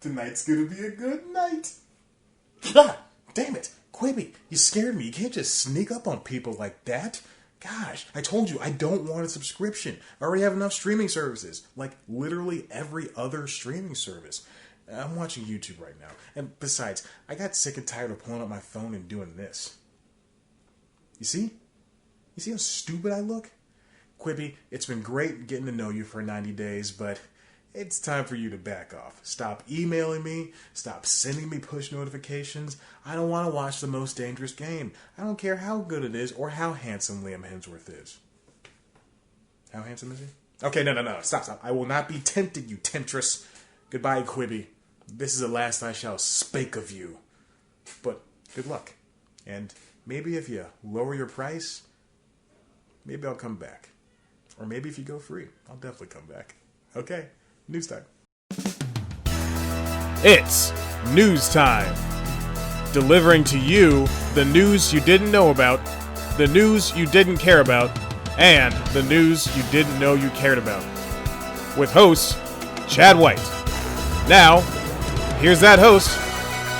Tonight's gonna be a good night. God damn it. Quibi, you scared me. You can't just sneak up on people like that. Gosh, I told you I don't want a subscription. I already have enough streaming services. Like literally every other streaming service. I'm watching YouTube right now. And besides, I got sick and tired of pulling up my phone and doing this. You see? You see how stupid I look? Quibi, it's been great getting to know you for 90 days, but it's time for you to back off. Stop emailing me. Stop sending me push notifications. I don't want to watch The Most Dangerous Game. I don't care how good it is or how handsome Liam Hemsworth is. How handsome is he? Okay, no. Stop. I will not be tempted, you temptress. Goodbye, Quibi. This is the last I shall spake of you. But good luck. And maybe if you lower your price, maybe I'll come back. Or maybe if you go free, I'll definitely come back. Okay, news time. It's news time. Delivering to you the news you didn't know about, the news you didn't care about, and the news you didn't know you cared about. With host, Chad White. Now, here's that host,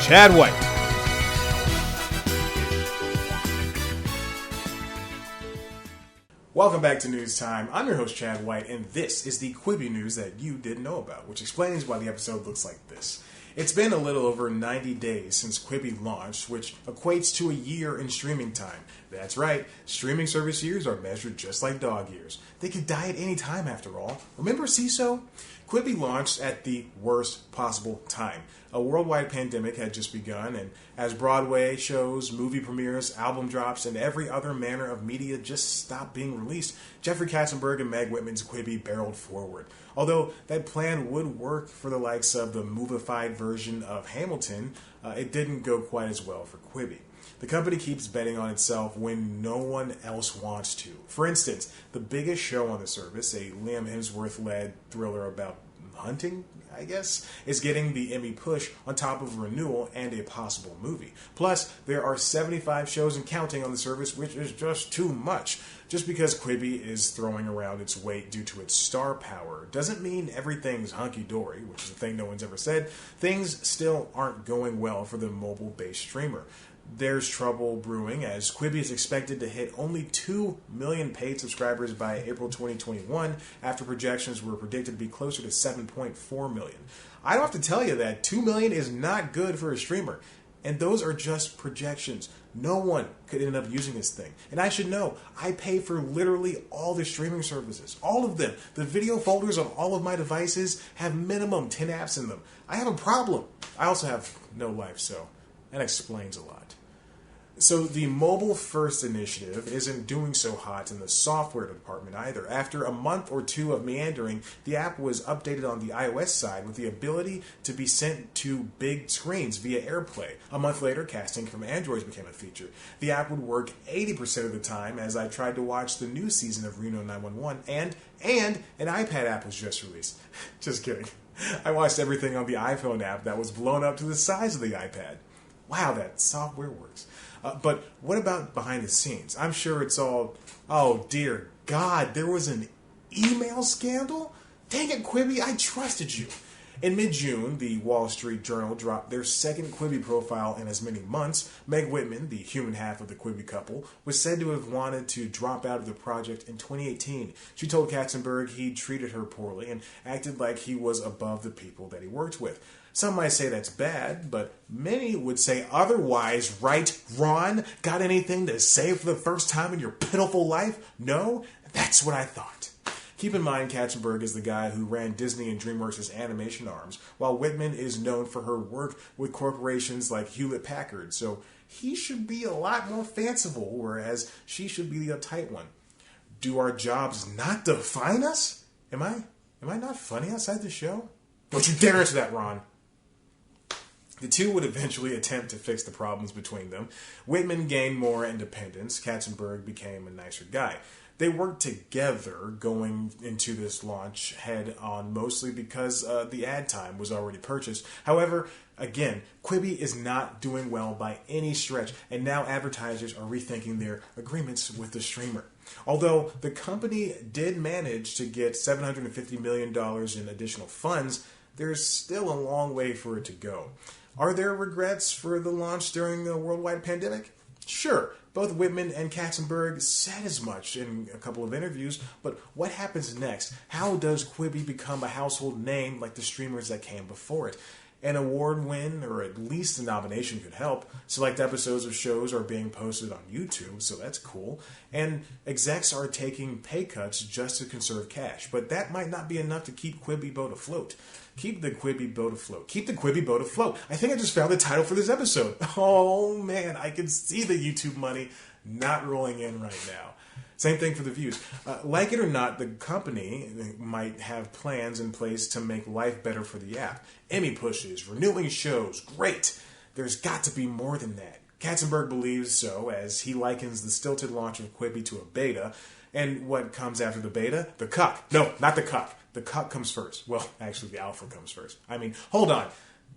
Chad White. Welcome back to News Time. I'm your host, Chad White, and this is the Quibi news that you didn't know about, which explains why the episode looks like this. It's been a little over 90 days since Quibi launched, which equates to a year in streaming time. That's right, streaming service years are measured just like dog years. They could die at any time, after all. Remember CISO? Quibi launched at the worst possible time. A worldwide pandemic had just begun, and as Broadway shows, movie premieres, album drops, and every other manner of media just stopped being released, Jeffery Katzenberg and Meg Whitman's Quibi barreled forward. Although that plan would work for the likes of the movified version of Hamilton, it didn't go quite as well for Quibi. The company keeps betting on itself when no one else wants to. For instance, the biggest show on the service, a Liam Hemsworth-led thriller about hunting, I guess, is getting the Emmy push on top of a renewal and a possible movie. Plus, there are 75 shows and counting on the service, which is just too much. Just because Quibi is throwing around its weight due to its star power doesn't mean everything's hunky-dory, which is a thing no one's ever said. Things still aren't going well for the mobile-based streamer. There's trouble brewing as Quibi is expected to hit only 2 million paid subscribers by April 2021 after projections were predicted to be closer to 7.4 million. I don't have to tell you that 2 million is not good for a streamer. And those are just projections. No one could end up using this thing. And I should know, I pay for literally all the streaming services. All of them. The video folders on all of my devices have minimum 10 apps in them. I have a problem. I also have no life, so that explains a lot. So the Mobile First initiative isn't doing so hot in the software department either. After a month or two of meandering, the app was updated on the iOS side with the ability to be sent to big screens via AirPlay. A month later, casting from Androids became a feature. The app would work 80% of the time as I tried to watch the new season of Reno 911, and an iPad app was just released. Just kidding. I watched everything on the iPhone app that was blown up to the size of the iPad. Wow, that software works. But what about behind the scenes? I'm sure it's all, oh dear God, there was an email scandal? Dang it, Quibi, I trusted you. In mid-June, the Wall Street Journal dropped their second Quibi profile in as many months. Meg Whitman, the human half of the Quibi couple, was said to have wanted to drop out of the project in 2018. She told Katzenberg he treated her poorly and acted like he was above the people that he worked with. Some might say that's bad, but many would say otherwise, right, Ron? Got anything to say for the first time in your pitiful life? No? That's what I thought. Keep in mind, Katzenberg is the guy who ran Disney and DreamWorks' animation arms, while Whitman is known for her work with corporations like Hewlett-Packard, so he should be a lot more fanciful, whereas she should be the uptight one. Do our jobs not define us? Am I not funny outside the show? Don't you dare answer that, Ron. The two would eventually attempt to fix the problems between them. Whitman gained more independence. Katzenberg became a nicer guy. They worked together going into this launch head on, mostly because the ad time was already purchased. However, again, Quibi is not doing well by any stretch, and now advertisers are rethinking their agreements with the streamer. Although the company did manage to get $750 million in additional funds, there's still a long way for it to go. Are there regrets for the launch during the worldwide pandemic? Sure, both Whitman and Katzenberg said as much in a couple of interviews, but what happens next? How does Quibi become a household name like the streamers that came before it? An award win, or at least a nomination, could help. Select episodes of shows are being posted on YouTube, so that's cool. And execs are taking pay cuts just to conserve cash. But that might not be enough to keep Quibi boat afloat. Keep the Quibi boat afloat. Keep the Quibi boat afloat. I think I just found the title for this episode. Oh man, I can see the YouTube money not rolling in right now. Same thing for the views. Like it or not, the company might have plans in place to make life better for the app. Emmy pushes, renewing shows, great. There's got to be more than that. Katzenberg believes so, as he likens the stilted launch of Quibi to a beta. And what comes after the beta? The cuck. No, not the cuck. The cuck comes first. Well, actually, the alpha comes first. Hold on.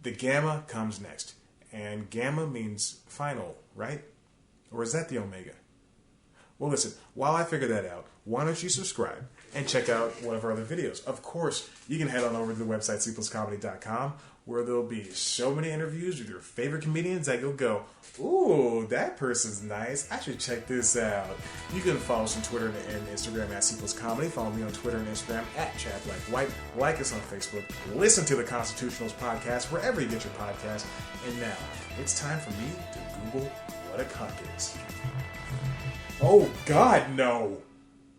The gamma comes next. And gamma means final, right? Or is that the omega? Well, listen, while I figure that out, why don't you subscribe and check out one of our other videos? Of course, you can head on over to the website sleeplesscomedy.com, where there'll be so many interviews with your favorite comedians that you'll go, ooh, that person's nice. I should check this out. You can follow us on Twitter and Instagram at Sleepless Comedy. Follow me on Twitter and Instagram at ChadLikeWhite. Like us on Facebook. Listen to the Constitutionals podcast wherever you get your podcast. And now, it's time for me to Google what a cuck is. Oh, God, no.